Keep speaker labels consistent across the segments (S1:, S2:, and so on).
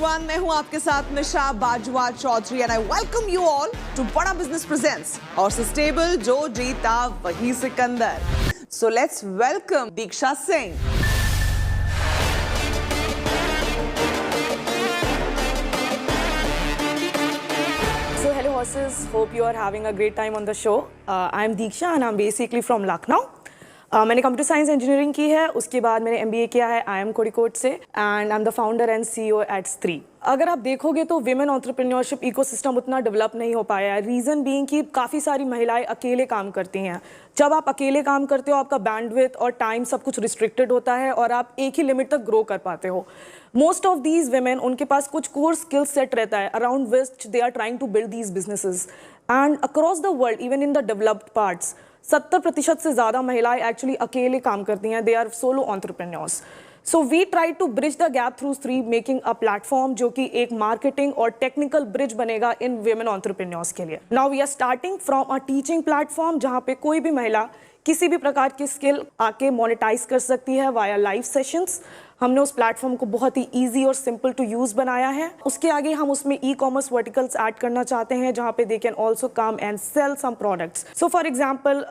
S1: Everyone, मैं हूं आपके साथ Nisha Bajwa Chaudhary and I welcome you all to Bada Business presents और सस्टेबल जो जीता वही Sikandar. So let's welcome Diksha Singh.
S2: So hello horses, hope you are having a great time on the show. I am Deeksha and I'm basically from Lucknow. मैंने computer science engineering की है, उसके बाद मैंने MBA किया है IIM कोड़िकोड से and I am the founder and CEO at Stree. अगर आप देखोगे तो विमेन एंटरप्रेन्योरशिप इकोसिस्टम उतना डेवलप नहीं हो पाया है। रीज़न बीइंग कि काफ़ी सारी महिलाएं अकेले काम करती हैं। जब आप अकेले काम करते हो आपका बैंडविड्थ और टाइम सब कुछ रिस्ट्रिक्टेड होता है और आप एक ही लिमिट तक ग्रो कर पाते हो। मोस्ट ऑफ दीज वेमेन, उनके पास कुछ कोर स्किल सेट रहता है around which they are trying to build these businesses and across the world even in the developed parts 70% से ज़्यादा महिलाएं एक्चुअली अकेले काम करती हैं। They are solo entrepreneurs. So we try to bridge the gap through Stree, making a platform जो कि एक मार्केटिंग और टेक्निकल ब्रिज बनेगा इन विमेन एंटरप्रेन्योर्स के लिए। Now we are starting from a teaching platform जहाँ पे कोई भी महिला किसी भी प्रकार की स्किल आके मोनेटाइज कर सकती है वाया लाइव सेशंस। हमने उस प्लेटफॉर्म को बहुत ही इजी और सिंपल टू यूज़ बनाया है। उसके आगे हम उसमें ई-कॉमर्स वर्टिकल्स ऐड करना चाहते हैं जहाँ पे they can also come and sell some products. So for example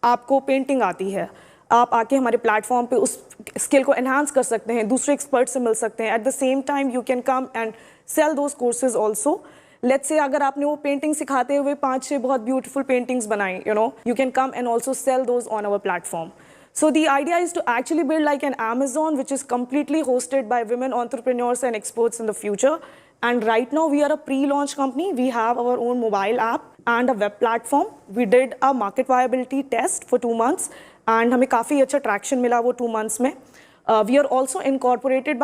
S2: आपको पेंटिंग आती है, आप आके हमारे प्लेटफॉर्म पे उस स्किल को एनहांस कर सकते हैं, दूसरे एक्सपर्ट से मिल सकते हैं। At the same time you can come and sell those courses also. Let's say अगर आपने वो पेंटिंग सिखाते हुए 5-6 बहुत ब्यूटीफुल पेंटिंग्स बनाई, you can come and also sell those on our platform. So the idea is to actually build like an Amazon which is completely hosted by women entrepreneurs and experts in the future. And right now we are a pre-launch company. We have our own mobile app and a web platform. We did a market viability test for 2 months and हमें काफ़ी अच्छा traction मिला वो 2 months में. We are also incubated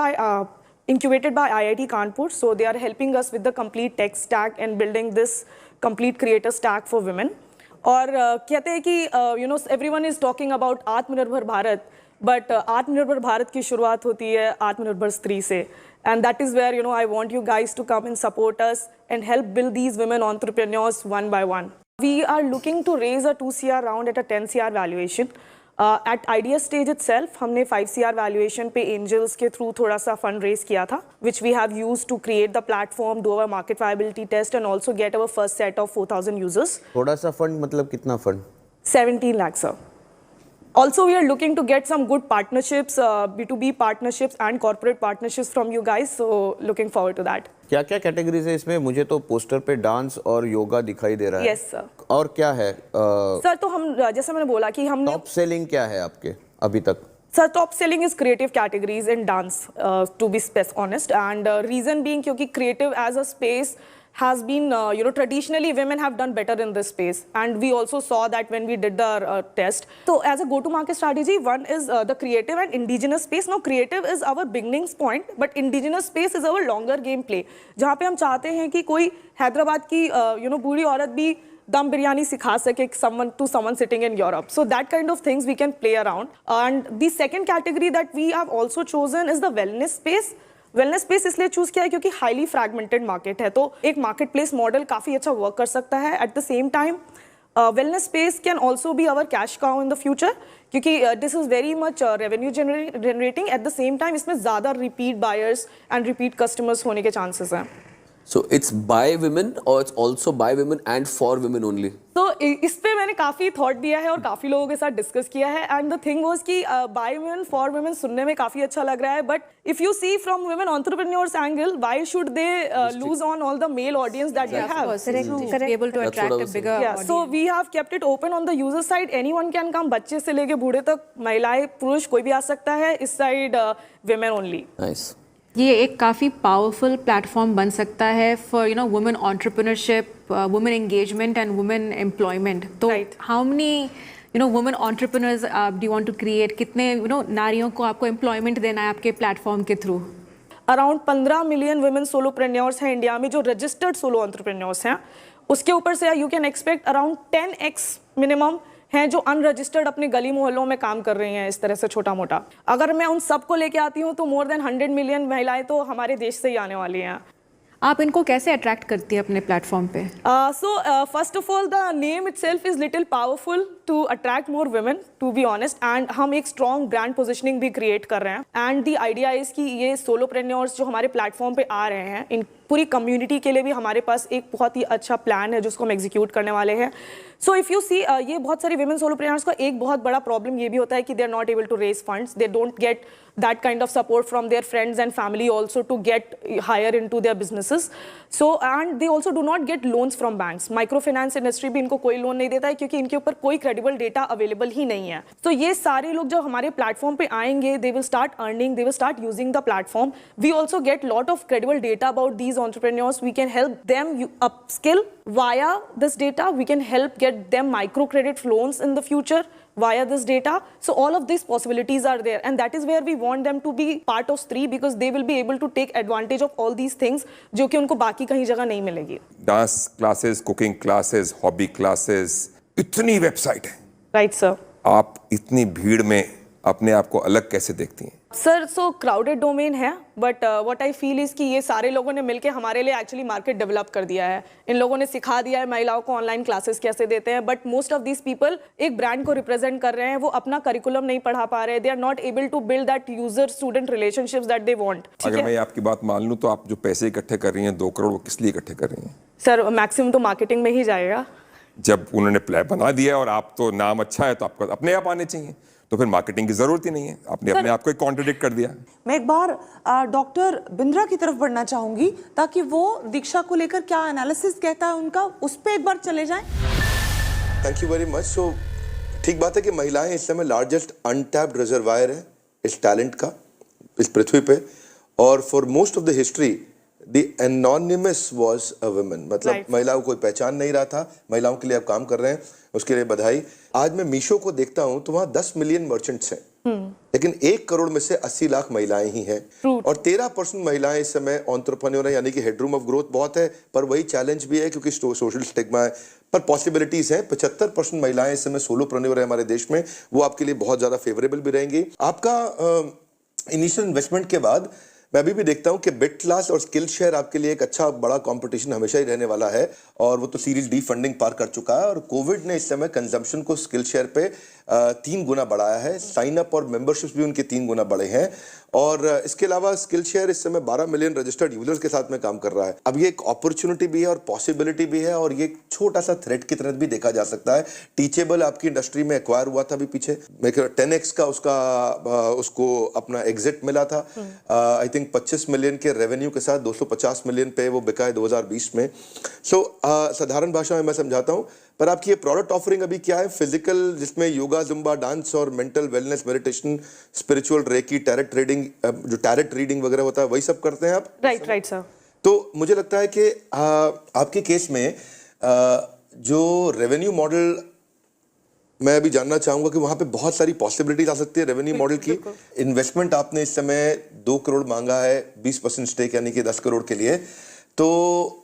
S2: by IIT Kanpur, so they are helping us with the complete tech stack and building this complete creator stack for women. और कहते हैं कि everyone is talking about आत्मनिर्भर Bharat, but आत्मनिर्भर भारत की शुरुआत होती है आत्मनिर्भर स्त्री से, and that is where I want you guys to come and support us and help build these women entrepreneurs one by one. We are looking to raise a 2 CR round at a 10 CR valuation. At idea stage itself, हमने 5 CR valuation पे angels के through थोड़ा सा fund raise किया था, which we have used to create the platform, do our market viability test and also get our first set of 4,000 users.
S3: थोड़ा सा fund मतलब कितना fund?
S2: 17 lakhs, sir. Also, we are looking to get some good partnerships, B2B partnerships and corporate partnerships from you guys. So, looking forward to that.
S3: क्या क्या categories है इसमें? मुझे तो पोस्टर पे डांस और योगा दिखाई दे रहा है।
S2: Yes, sir.
S3: और क्या है?
S2: सर तो हम जैसे मैंने बोला कि हमने
S3: टॉप सेलिंग क्या है आपके अभी तक?
S2: Sir, top selling is creative categories in dance, to be honest, and reason being क्योंकि creative as a space has been, traditionally women have done better in this space, and we also saw that when we did the test. So, as a go-to-market strategy, one is the creative and indigenous space. Now, creative is our beginnings point, but indigenous space is our longer game play. जहाँ पे हम चाहते हैं कि कोई हैदराबाद की, बूढ़ी औरत भी दम बिरयानी सिखा सके someone sitting in Europe. So that kind of things we can play around. And the second category that we have also chosen is the wellness space. Wellness space इसलिए चूज किया है क्योंकि highly fragmented market है, तो एक marketplace model काफी अच्छा work कर सकता है. At the same time, wellness space can also be our cash cow in the future क्योंकि this is very much revenue generating. At the same time, इसमें ज़्यादा repeat buyers and repeat customers होने के chances हैं.
S4: So it's by women or it's also by women and for women only?
S2: तो इस पे मैंने काफ़ी थॉट दिया है और काफ़ी लोगों के साथ डिस्कस किया है एंड द थिंग वाज कि बाय वुमेन फॉर वुमेन सुनने में काफ़ी अच्छा लग रहा है, but if you see from women entrepreneurs angle, why should they lose on all the male audience that they have?
S5: Be able to attract a bigger audience.
S2: So we have kept it open on the user side. Anyone can come, बच्चे से लेके बूढ़े तक, महिलाएं पुरुष कोई भी आ सकता है. इस साइड women only.
S4: Nice.
S5: ये एक काफ़ी पावरफुल प्लेटफॉर्म बन सकता है for women entrepreneurship, women engagement and women employment. तो how many women entrepreneurs do you want to create? कितने नारियों को आपको एम्प्लॉयमेंट देना है आपके प्लेटफॉर्म के थ्रू?
S2: अराउंड 15 मिलियन वुमेन सोलोप्रेन्योर्स हैं इंडिया में जो रजिस्टर्ड सोलो एंटरप्रेन्योर्स हैं. उसके ऊपर से you can expect around 10x minimum हैं जो अनरजिस्टर्ड अपने गली मोहल्लों में काम कर रही हैं इस तरह से छोटा मोटा. अगर मैं उन सबको लेके आती हूँ तो मोर देन 100 मिलियन महिलाएं तो हमारे देश से ही आने वाली हैं.
S5: आप इनको कैसे अट्रैक्ट करती है अपने प्लेटफॉर्म पे?
S2: So first of all, the name itself is little powerful to attract more women, to be honest, and हम एक strong brand positioning भी create कर रहे हैं. And the idea is कि ये solopreneurs जो हमारे platform पे आ रहे हैं, इन पूरी कम्युनिटी के लिए भी हमारे पास एक बहुत ही अच्छा प्लान है जिसको हम एग्जीक्यूट करने वाले हैं. सो इफ़ यू सी ये बहुत सारी विमेन सोलोप्रेन्योर्स का एक बहुत बड़ा प्रॉब्लम ये भी होता है कि they are not able to raise funds, they don't get that kind of support from their friends and family also to get higher into their businesses. So and they also do not get loans from banks. Microfinance industry भी इनको कोई loan नहीं देता है क्योंकि इनके ऊपर कोई credible data available ही नहीं है. तो ये सारे लोग जब हमारे प्लेटफॉर्म पे आएंगे, they will start earning, they will start using the platform. We also get lot of credible data about these entrepreneurs. We can help them upskill via this data. We can help get them microcredit loans in the future via this data. So all of these possibilities are there, and that is where we want them to be part of Stree, because they will be able to take advantage of all these things जो कि उनको बाकी कहीं जगह नहीं मिलेगी.
S6: Dance classes, cooking classes, hobby classes, इतनी website है.
S2: Right sir.
S6: आप इतनी भीड़ में अपने आप को अलग कैसे देखती हैं?
S2: सर, सो क्राउडेड डोमेन है, but what I feel is कि ये सारे लोगों ने मिलकर हमारे लिए एक्चुअली मार्केट डेवलप कर दिया है. इन लोगों ने सिखा दिया है महिलाओं को ऑनलाइन क्लासेस कैसे देते हैं, but most of these people एक ब्रांड को रिप्रेजेंट कर रहे हैं. वो अपना करिकुलम नहीं पढ़ा पा रहे. They are not able to build that user student relationships that they want.
S6: अगर मैं आपकी बात मान लूं तो आप जो पैसे इकट्ठे कर रही हैं 2 करोड़, वो किस लिए इकट्ठे कर रही हैं?
S2: सर, मैक्सिमम तो मार्केटिंग में ही जाएगा.
S6: जब उन्होंने प्लान बना दिया और आप तो नाम अच्छा है तो आपको अपने आप आने चाहिए, तो फिर मार्केटिंग की जरूरत ही नहीं है. आपने अपने आप को कॉन्ट्रडिक्ट कर दिया.
S1: मैं एक बार डॉक्टर बिंद्रा की तरफ बढ़ना चाहूंगी ताकि वो दीक्षा को लेकर क्या एनालिसिस कहता है उनका, उस पर एक बार चले जाएं.
S7: Thank you very much. So ठीक बात है कि महिलाएं इस समय लार्जेस्ट अनटैप्ड रिजर्वायर है इस टैलेंट का इस पृथ्वी पे, और for most of the history the anonymous was a woman. मतलब महिलाओं को कोई पहचान नहीं रहा था. महिलाओं के लिए आप काम कर रहे हैं, उसके लिए बधाई. आज मैं मीशो को देखता हूं तो वहां 10 मिलियन मर्चेंट्स हैं, लेकिन 1 करोड़ में से 80 लाख महिलाएं ही हैं, और 13% महिलाएं इस समय एंटरप्रेन्योर हैं. यानी कि हेडरूम ऑफ ग्रोथ बहुत है, पर वही चैलेंज भी है क्योंकि सोशल स्टिग्मा है, पर पॉसिबिलिटीज हैं. 75% महिलाएं इस समय सोलोप्रेन्योर है हमारे देश में. वो आपके लिए बहुत ज्यादा फेवरेबल भी रहेंगी. आपका इनिशियल इन्वेस्टमेंट के बाद मैं अभी भी देखता हूं कि बिट क्लास और स्किल शेयर आपके लिए एक अच्छा बड़ा कंपटीशन हमेशा ही रहने वाला है, और वो तो सीरीज डी फंडिंग पार कर चुका है. और कोविड ने इस समय कंजम्पशन को स्किल शेयर पे 3 गुना बढ़ाया है. साइन अप और मेंबरशिप्स भी उनके 3 गुना बढ़े हैं. और इसके अलावा स्किल शेयर इस समय 12 मिलियन रजिस्टर्ड यूजर्स के साथ में काम कर रहा है. अब ये एक अपॉर्चुनिटी भी है और पॉसिबिलिटी भी है, और ये एक छोटा सा थ्रेट की तरह भी देखा जा सकता है. टीचेबल आपकी इंडस्ट्री में एक्वायर हुआ था अभी पीछे, 10x का उसको अपना एग्जिट मिला था. आई थिंक 25 मिलियन के रेवेन्यू के साथ 250 मिलियन पे वो बिका है 2020 में. सो साधारण भाषा में मैं समझाता हूँ, पर आपकी ये प्रोडक्ट ऑफरिंग अभी क्या है? फिजिकल, जिसमें योगा, जुम्बा, डांस और mental wellness, meditation, spiritual, reiki, tarot reading, जो टैरेट रीडिंग वगैरह होता है वही सब करते हैं आप?
S2: Right sir.
S7: तो मुझे लगता है कि आपके केस में जो रेवेन्यू मॉडल, मैं अभी जानना चाहूंगा कि वहां पे बहुत सारी पॉसिबिलिटीज आ सकती है रेवेन्यू मॉडल की. इन्वेस्टमेंट आपने इस समय 2 करोड़ मांगा है, 20% स्टेक यानी कि 10 करोड़ के लिए. तो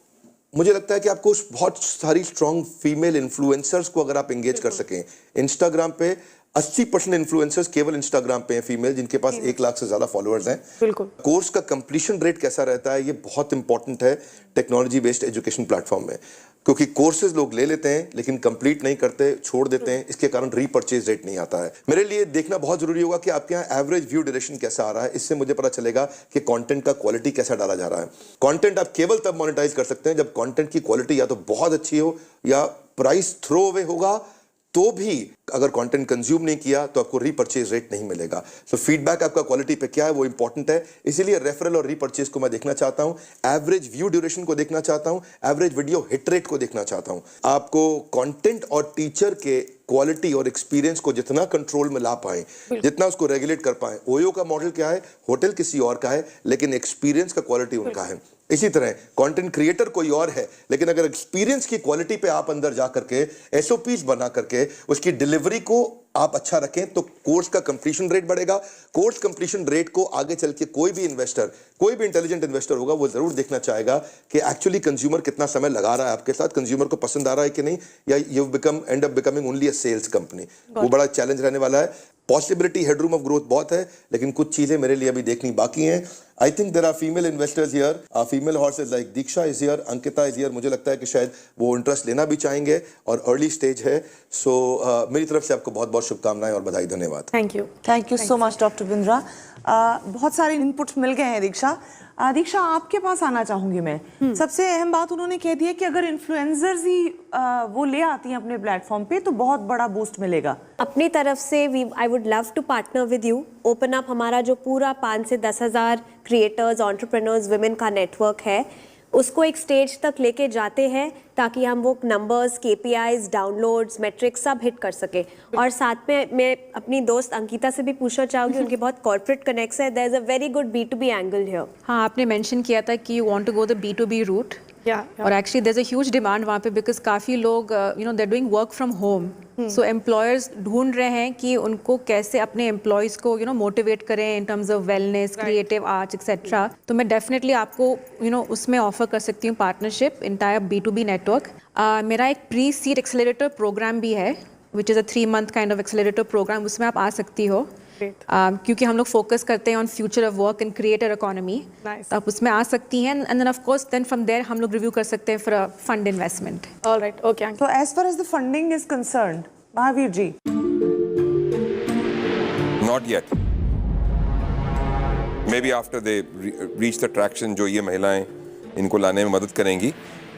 S7: मुझे लगता है कि आपको बहुत सारी स्ट्रॉन्ग फीमेल इन्फ्लुएंसर्स को अगर आप एंगेज कर सकें. इंस्टाग्राम पे 80% इन्फ्लुएंसर्स केवल इंस्टाग्राम पे हैं फीमेल, जिनके पास 1 लाख से ज्यादा फॉलोअर्स हैं.
S2: बिल्कुल.
S7: कोर्स का कंप्लीशन रेट कैसा रहता है, ये बहुत इंपॉर्टेंट है टेक्नोलॉजी बेस्ड एजुकेशन प्लेटफॉर्म में, क्योंकि कोर्सेज लोग ले लेते हैं लेकिन कंप्लीट नहीं करते, छोड़ देते हैं. इसके कारण रीपर्चेज रेट नहीं आता है. मेरे लिए देखना बहुत जरूरी होगा कि आपके यहाँ एवरेज व्यू ड्यूरेशन कैसा आ रहा है. इससे मुझे पता चलेगा कि कंटेंट का क्वालिटी कैसा डाला जा रहा है. कंटेंट आप केवल तब मोनेटाइज कर सकते हैं जब कंटेंट की क्वालिटी या तो बहुत अच्छी हो या प्राइस थ्रो अवे होगा. तो भी अगर कंटेंट कंज्यूम नहीं किया तो आपको रीपर्चेज रेट नहीं मिलेगा. सो फीडबैक आपका क्वालिटी पे क्या है वो इंपॉर्टेंट है. इसीलिए रेफरल और रीपर्चेज को मैं देखना चाहता हूं, एवरेज व्यू ड्यूरेशन को देखना चाहता हूं, एवरेज वीडियो हिट रेट को देखना चाहता हूं. आपको कंटेंट और टीचर के क्वालिटी और एक्सपीरियंस को जितना कंट्रोल में ला पाए, जितना उसको रेगुलेट कर पाए. ओयो का मॉडल क्या है? होटल किसी और का है लेकिन एक्सपीरियंस का क्वालिटी उनका है. इसी तरह कंटेंट क्रिएटर कोई और है, लेकिन अगर एक्सपीरियंस की क्वालिटी पे आप अंदर जा करके एसओपीज बना करके उसकी डिलीवरी को आप अच्छा रखें तो कोर्स का कंप्लीशन रेट बढ़ेगा. कोर्स कंप्लीशन रेट को आगे चल के कोई भी इन्वेस्टर, कोई भी इंटेलिजेंट इन्वेस्टर होगा, वो जरूर देखना चाहेगा कि एक्चुअली कंज्यूमर कितना समय लगा रहा है आपके साथ, कंज्यूमर को पसंद आ रहा है कि नहीं, या you end up becoming only a sales company. वो बड़ा चैलेंज रहने वाला है. पॉसिबिलिटी हेडरूम ऑफ ग्रोथ बहुत है, लेकिन कुछ चीजें मेरे लिए अभी देखनी बाकी हैं. I think there are female investors here, female horses like Diksha is here, Ankita is here. मुझे लगता है कि शायद वो इंटरेस्ट लेना भी चाहेंगे और अर्ली स्टेज है. सो मेरी तरफ से आपको बहुत बहुत शुभकामनाएं और बधाई. धन्यवाद.
S1: Thank you so much doctor Bindra. बहुत सारे इनपुट्स मिल गए हैं दीक्षा. दीक्षा, आपके पास आना चाहूंगी मैं. सबसे अहम बात उन्होंने कह दी है कि अगर इन्फ्लुएंसर्स ही वो ले आती हैं अपने प्लेटफॉर्म पे तो बहुत बड़ा बूस्ट मिलेगा.
S8: अपनी तरफ से I would love to partner with you. Open up हमारा जो पूरा 5 से 10,000 क्रिएटर्स, एंटरप्रेन्योर्स, विमेन का नेटवर्क है, उसको एक स्टेज तक लेके जाते हैं ताकि हम वो नंबर्स, KPIs, डाउनलोड्स, मेट्रिक्स सब हिट कर सके. और साथ में मैं अपनी दोस्त अंकिता से भी पूछना चाहूँगी, उनके बहुत कॉर्पोरेट कनेक्ट्स है. There is a very good B2B angle here.
S5: हाँ, आपने मेंशन किया था कि you want to go the B2B route. और actually there is a huge demand वहाँ पे, बिकॉज काफ़ी लोग they are doing work from home. So employers ढूंढ रहे हैं कि उनको कैसे अपने एम्प्लॉयज़ को मोटिवेट करें in terms of wellness, creative arts etcetera. तो मैं डेफिनेटली आपको उसमें ऑफर कर सकती हूँ पार्टनरशिप, इंटायर B2B नेटवर्क. मेरा एक प्री सीड एक्सेलरेटर प्रोग्राम भी है, which is a 3-month kind of accelerator program. उसमें आप आ सकती हो. क्योंकि हम लोग फोकस करते हैं on future of work and creator economy. तो आप उसमें आ सकती हैं. And then of course then from there हम लोग रिव्यू कर सकते हैं for a fund investment.
S2: Alright, okay.
S1: So as far as the funding is concerned, Mahavir ji.
S6: Not yet. Maybe after they reach the traction जो ये महिलाएं इनको लाने में मदद करेंगी.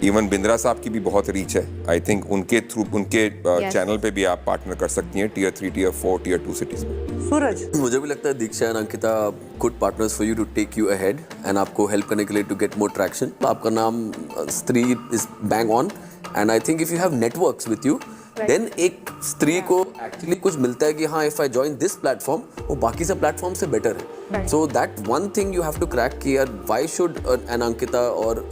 S6: इवन बिंद्रा साहब की भी बहुत रीच है. आई थिंक उनके थ्रू, उनके चैनल पे भी आप पार्टनर कर सकती हैं Tier 3, Tier 4, Tier 2 सिटीज में.
S1: सूरज.
S4: मुझे भी लगता है Diksha and Ankita good partners for you to take you ahead and आपको हेल्प करने के लिए टू गेट मोर ट्रैक्शन. आपका नाम Stree is bang on and I think if you have networks with you then एक स्त्री को एक्चुअली कुछ मिलता है कि हाँ, if I join this platform वो बाकी सब प्लेटफॉर्म से बेटर है. So that one thing you have to crack कि यार व्हाई शुड एन अंकिता और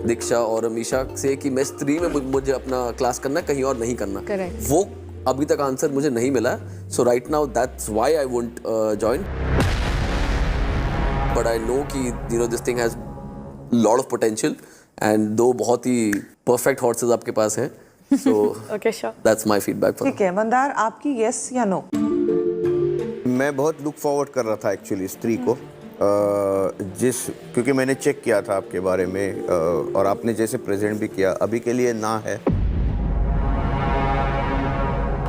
S4: दीक्षा और अमीशा से कि मैं स्त्री में मुझे अपना क्लास करना कहीं और नहीं करना. वो अभी तक आंसर मुझे नहीं मिला. So right now that's why I won't join. But I know कि this thing has lot of potential and though बहुत ही परफेक्ट हॉर्सेस आपके पास हैं. So
S2: okay, sure.
S4: That's my feedback for
S1: ठीक है. मंदार, आपकी yes या no?
S3: मैं बहुत लुक फॉरवर्ड कर रहा था एक्चुअली स्त्री को, क्योंकि मैंने चेक किया था आपके बारे में और आपने जैसे प्रेजेंट भी किया. अभी के लिए ना है.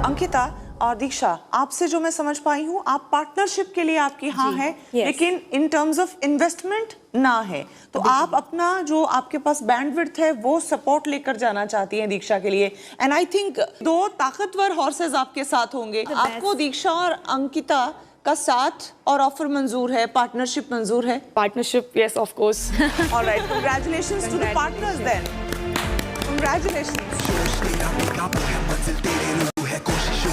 S1: अंकिता और दीक्षा, आपसे जो मैं समझ पाई हूँ, आप पार्टनरशिप के लिए आपकी हाँ है, लेकिन इन टर्म्स ऑफ इन्वेस्टमेंट ना है. तो आप अपना जो आपके पास बैंडविड्थ है वो सपोर्ट लेकर जाना चाहती हैं दीक्षा के लिए. एंड आई थिंक 2 ताकतवर हॉर्सेस आपके साथ होंगे. आपको दीक्षा और अंकिता का साथ और ऑफर मंजूर है, पार्टनरशिप मंजूर है?
S2: Partnership, yes of course.
S1: Alright, congratulations to the partners then. Congratulations.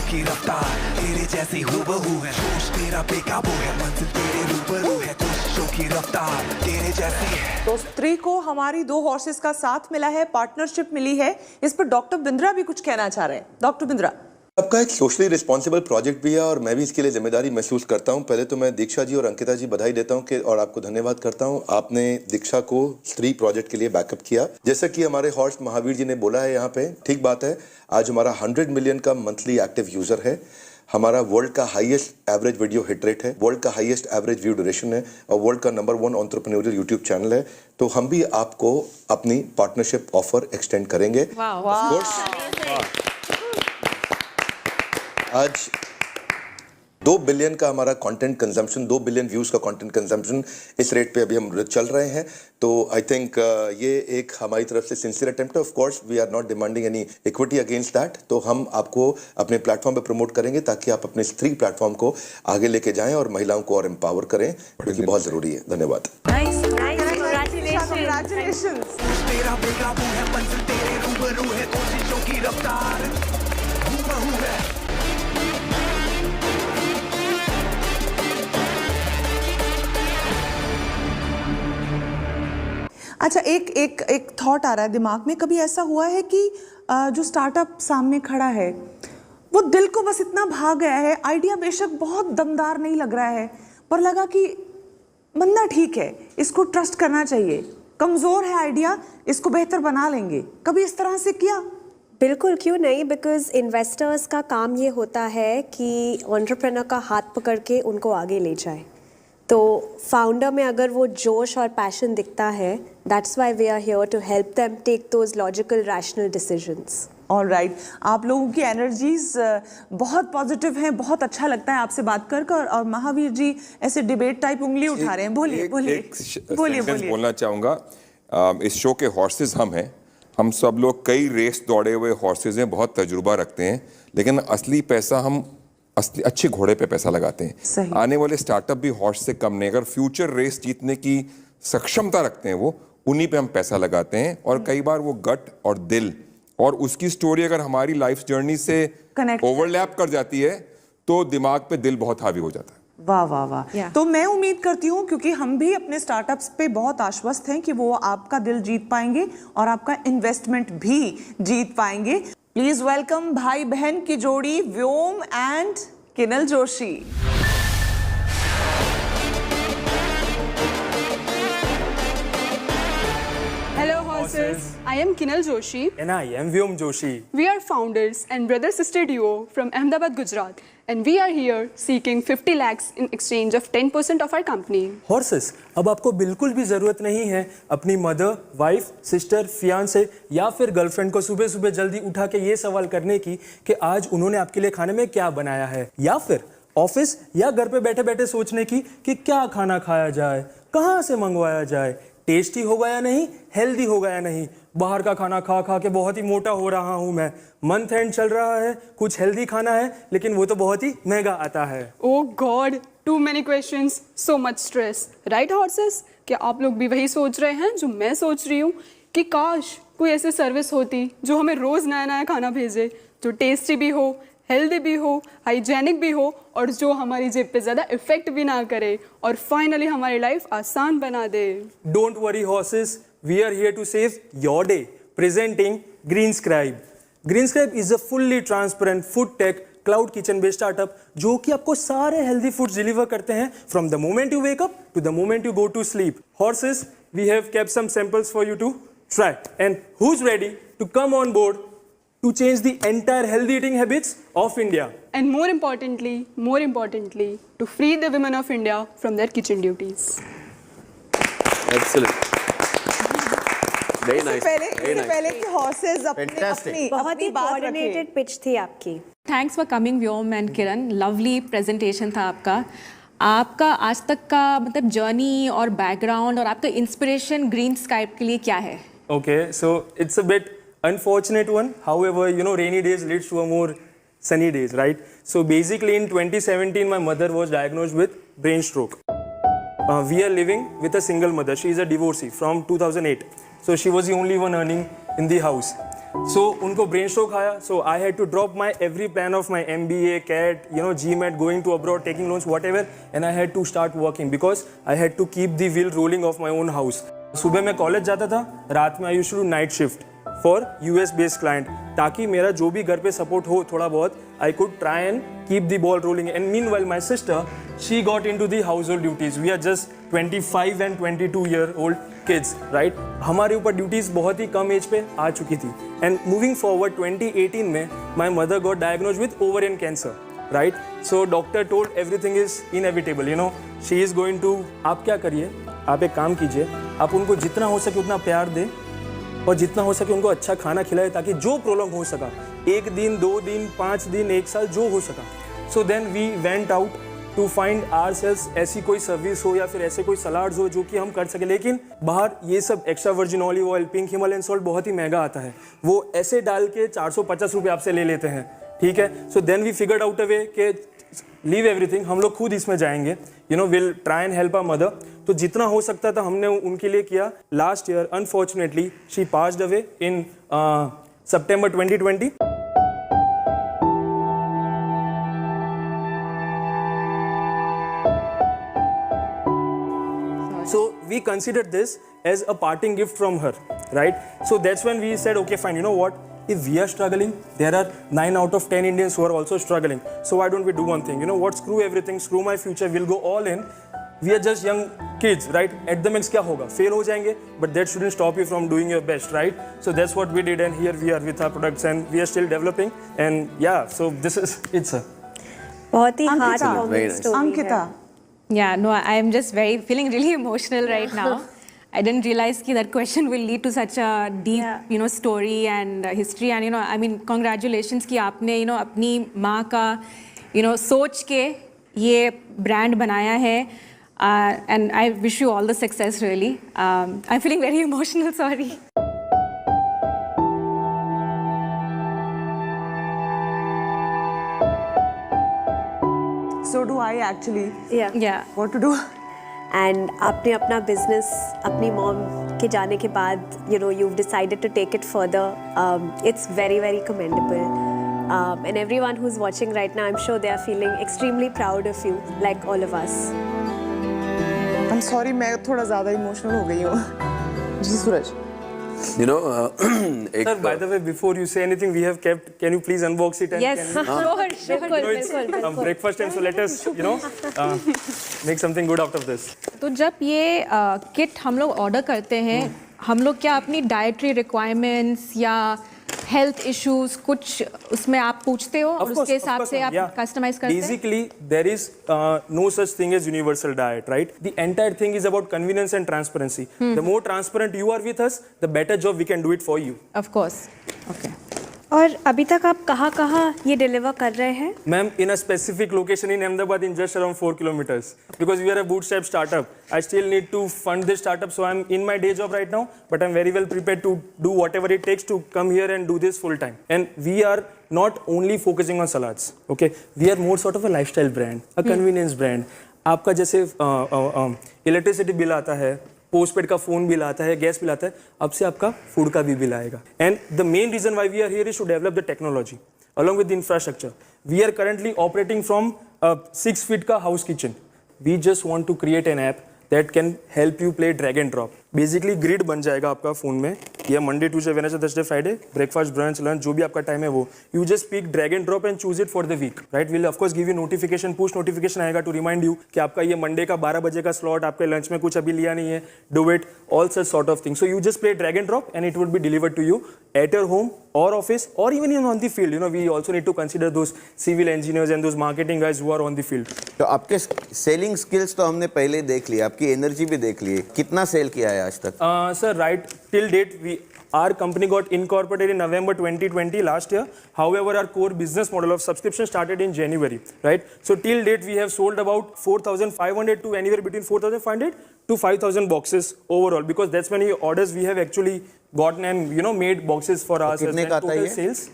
S9: की रफ्तार तेरे जैसी हूबहू है, जोश तेरा बेकाबू है, मंजिल तेरे रूबरू है, कोशिशों की रफ्तार तेरे जैसी है.
S1: तो स्त्री को हमारी 2 हॉर्सेस का साथ मिला है, पार्टनरशिप मिली है. इस पर डॉक्टर बिंद्रा भी कुछ कहना चाह रहे हैं. डॉक्टर बिंद्रा.
S7: आपका एक सोशली रिस्पॉन्सिबल प्रोजेक्ट भी है और मैं भी इसके लिए जिम्मेदारी महसूस करता हूं. पहले तो मैं दीक्षा जी और अंकिता जी बधाई देता हूं कि और आपको धन्यवाद करता हूं. आपने दीक्षा को स्त्री प्रोजेक्ट के लिए बैकअप किया. जैसा कि हमारे हॉर्स महावीर जी ने बोला है यहाँ पे, ठीक बात है. आज हमारा 100 मिलियन का मंथली एक्टिव यूजर है. हमारा वर्ल्ड का highest average video hit rate है, वर्ल्ड का हाईएस्ट एवरेज व्यू ड्यूरेशन है और वर्ल्ड का नंबर 1 एंटरप्रेन्योरियल यूट्यूब चैनल है. तो हम भी आपको अपनी पार्टनरशिप ऑफर एक्सटेंड करेंगे. आज 2 बिलियन का हमारा कंटेंट कंजम्पशन, 2 बिलियन व्यूज का कंटेंट कंजम्पशन इस रेट पे अभी हम चल रहे हैं. तो आई थिंक ये एक हमारी तरफ से सिंसियर अटेम्प्ट है. Of course we are not demanding any equity against that. तो हम आपको अपने प्लेटफॉर्म पे प्रमोट करेंगे ताकि आप अपने स्त्री प्लेटफॉर्म को आगे लेके जाएं और महिलाओं को और एम्पावर करें, क्योंकि बहुत जरूरी है. धन्यवाद.
S9: तेरा बेकाबू है, मंजिल तेरे रूबरू है, कोशिशों की रफ्तार हूबहू है.
S1: अच्छा, एक थॉट आ रहा है दिमाग में. कभी ऐसा हुआ है कि जो स्टार्टअप सामने खड़ा है वो दिल को बस इतना भा गया है, आइडिया बेशक बहुत दमदार नहीं लग रहा है, पर लगा कि बंदा ठीक है, इसको ट्रस्ट करना चाहिए, कमजोर है आइडिया, इसको बेहतर बना लेंगे. कभी इस तरह से किया?
S8: बिल्कुल, क्यों नहीं, बिकॉज इन्वेस्टर्स का काम ये होता है कि एंटरप्रेन्योर का हाथ पकड़ के उनको आगे ले जाए। तो फाउंडर में अगर वो जोश और पैशन दिखता है, that's why we are here to help them take those logical rational decisions.
S1: Alright, आप लोगों की एनर्जीज बहुत पॉजिटिव हैं, बहुत अच्छा लगता है आपसे बात कर कर। और महावीर जी ऐसे डिबेट टाइप उंगली उठा रहे हैं, बोलिए बोलिए बोलिए बोलिए।
S6: बोलना चाहूँगा, इस शो के हॉर्सेस हम हैं, हम सब लोग कई रेस दौड़े हुए हॉर्सेस हैं, बहुत तजुर्बा रखते हैं, लेकिन असली पैसा हम असली अच्छे घोड़े पे पैसा लगाते हैं।
S1: सही।
S6: आने वाले स्टार्टअप भी हॉर्स से कम नहीं, अगर फ्यूचर रेस जीतने की सक्षमता रखते हैं वो, उन्हीं पे हम पैसा लगाते हैं। और कई बार वो गट और दिल और उसकी स्टोरी अगर हमारी लाइफ जर्नी से
S1: Connect
S6: ओवरलैप कर जाती है तो दिमाग पे दिल बहुत हावी हो जाता है।
S1: वाह वाह वाह। तो मैं उम्मीद करती हूँ, क्योंकि हम भी अपने स्टार्टअप्स पे बहुत आश्वस्त हैं कि वो आपका दिल जीत पाएंगे और आपका इन्वेस्टमेंट भी जीत पाएंगे। प्लीज वेलकम भाई बहन की जोड़ी व्योम एंड किनल Joshi.
S10: Hello horses, I am Kinal Joshi.
S11: And I am Vyom Joshi.
S10: We are founders and brother-sister duo from Ahmedabad, Gujarat. And we are here seeking 50 lakhs in exchange of 10% of our company.
S11: Horses, अब आपको बिल्कुल भी ज़रूरत नहीं है अपनी mother, wife, sister, fiance या फिर गर्लफ्रेंड को सुबह सुबह जल्दी उठा के ये सवाल करने की कि आज उन्होंने आपके लिए खाने में क्या बनाया है, या फिर ऑफिस या घर पे बैठे बैठे सोचने की कि क्या खाना खाया जाए, कहाँ से मंगवाया जाए, टेस्टी होगा या नहीं, हेल्दी होगा या नहीं, बाहर का खाना खा खा के बहुत ही मोटा हो रहा हूँ मैं, मंथ एंड चल रहा है, कुछ हेल्दी खाना है लेकिन वो तो बहुत ही महंगा आता है।
S10: Oh God, too many questions, so much stress. Right horses? क्या आप लोग भी वही सोच रहे हैं जो मैं सोच रही हूँ कि काश कोई ऐसी सर्विस होती जो हमें रोज नया नया खाना भेजे, जो टेस्टी भी हो, हेल्दी भी हो, हाइजेनिक भी हो और जो हमारी जेब पे ज़्यादा इफेक्ट भी ना करे और फाइनली हमारी लाइफ आसान बना दे।
S11: Don't worry horses, we are here to save your day. Presenting Greenscribe. Greenscribe is a fully transparent food tech cloud kitchen based startup जो कि आपको सारे healthy foods deliver करते हैं from the moment you wake up to the moment you go to sleep. Horses, we have kept some samples for you to try. And who's ready to come on board to change the entire healthy eating habits of India?
S10: And more importantly, to free the women of India from their kitchen duties.
S4: Excellent. Very nice.
S1: पहले कि horses अपनी
S8: बहुत ही
S1: बात
S8: coordinated
S1: रखें।
S8: Pitch थी आपकी।
S5: Thanks for coming Vyom and Kiran, lovely presentation था आपका। आपका आज तक का मतलब जर्नी और बैकग्राउंड और आपका इंस्पिरेशन ग्रीनस्काइप के लिए क्या है?
S11: Okay, so it's a bit unfortunate one. However, you know, rainy days leads to a more sunny days, right? So basically in 2017, my mother was diagnosed with brain stroke. We are living with a single mother. She is a divorcee from 2008. So she was the only one earning in the house. So उनको brain stroke आया. So I had to drop my every plan of my MBA, CAT, you know, GMAT, going to abroad, taking loans, whatever. And I had to start working because I had to keep the wheel rolling of my own house. सुबह मैं college जाता था, रात में I used to do night shift for US based client ताकि मेरा जो भी घर पे सपोर्ट हो थोड़ा बहुत I could try and keep the ball rolling. And meanwhile my sister, she got into the household duties. We are just 25 and 22-year-old kids, right? हमारे ऊपर ड्यूटीज बहुत ही कम एज पे आ चुकी थी. And moving forward 2018 में my mother got diagnosed with ovarian cancer, right? So doctor told everything is inevitable, you know. She is going to, आप क्या करिए, आप एक काम कीजिए, आप उनको जितना हो सके उतना प्यार दें और जितना हो सके उनको अच्छा खाना खिलाए ताकि जो प्रॉब्लम हो सका, 1 दिन 2 दिन 5 दिन 1 साल जो हो सका. So then we went out to find ourselves ऐसी कोई सर्विस हो या फिर ऐसे कोई सलाड्स हो जो कि हम कर सके. लेकिन बाहर ये सब extra virgin olive oil, pink Himalayan salt बहुत ही महंगा आता है, वो ऐसे डाल के 450 रुपये आपसे ले लेते हैं, ठीक है. So then we figured out a way के लीव एवरीथिंग, हम लोग खुद इसमें जाएंगे, you know, will try and help our mother. तो जितना हो सकता था हमने उनके लिए किया. Last year unfortunately she passed away in September 2020. So we considered this as a parting gift from her, right? So that's when we said, okay, fine, you know what? If we are struggling, there are 9 out of 10 Indians who are also struggling. So why don't we do one thing? You know what? Screw everything, screw my future, we'll go all in we are just young kids, right? At the max क्या होगा? Fail हो जाएंगे, but that shouldn't stop you from doing your best, right? So that's what we did, and here we are with our products, and we are still developing, and yeah, so this is it's a
S8: बहुत ही heart
S1: Ankita.
S8: Warming story
S1: Ankita,
S5: Yeah, no, I am just feeling really emotional right now. I didn't realize that question will lead to such a deep, story and history. And I mean, congratulations कि आपने अपनी माँ का सोच के ये brand बनाया है. And I wish you all the success, really. I'm feeling very emotional, sorry.
S1: so do I actually.
S5: Yeah.
S1: What to do?
S8: And आपने अपना बिजनेस अपनी मॉम के जाने के बाद you've decided to take it further. It's very, very commendable. And everyone who's watching right now, I'm sure they are feeling extremely proud of you, like all of us.
S1: I'm sorry, मैं थोड़ा ज़्यादा emotional हो गई हूँ. जी सूरज.
S4: You know,
S11: Sir, by the way, before you say anything, we have kept. Can you please unbox it? And
S5: Yes, sure.
S11: it's breakfast time, so let us, make something good out of this.
S5: तो जब ये kit हम लोग order करते हैं, हम लोग क्या अपनी डाइटरी रिक्वायरमेंट्स या हेल्थ इश्यूज कुछ उसमें आप पूछते हो और उसके हिसाब से आप कस्टमाइज करते हैं?
S11: Basically, there is no such thing as universal diet, right? The entire thing is about convenience and transparency. The more transparent you are with us, the better job we can do it for you.
S5: Of course. Okay.
S8: और अभी तक आप कहाँ ये deliver कर रहे हैं?
S11: Ma'am, in a specific location in Ahmedabad, in just around 4 kilometers. Because we are a bootstrap startup. I still need to fund this startup, so I'm in my day job right now, but I'm very well prepared to do whatever it takes to come here and do this full time. And we are not only focusing on salads, okay? We are more sort of a lifestyle brand, a convenience brand. आपका जैसे electricity bill आता है, postpaid का phone bill आता है, gas bill आता है, अब से आपका फूड का भी बिल आएगा. And the main reason why we are here is to develop the technology along with the infrastructure. We are currently operating from a 6 feet का house kitchen. We just want to create an app that can help you play drag and drop. Basically grid बन जाएगा आपका phone में. ये Monday Tuesday Wednesday Thursday Friday breakfast brunch lunch जो भी आपका time है वो you just pick drag and drop and choose it for the week, right? Will of course give you notification, push notification आएगा to remind you कि आपका ये Monday का 12 बजे का स्लॉट आपके लंच में कुछ अभी लिया नहीं है, do it, all such sort of thing. So you just play drag and drop and it would be delivered to you at your home or office or even on the field. We also need to consider those civil engineers and those marketing guys who are on the field.
S3: तो आपके selling skills तो हमने पहले देख लिया, आपकी energy भी देख ली. कितना सेल किया है आज तक?
S11: Sir, right till date our company got incorporated in November 2020 last year. However, our core business model of subscription started in January, right? So till date we have sold about 4,500 to anywhere between 4,500 to 5,000 boxes overall, because that's many orders we have actually gotten and made boxes for ourselves.
S3: कितने का आता है ये?
S11: Sales?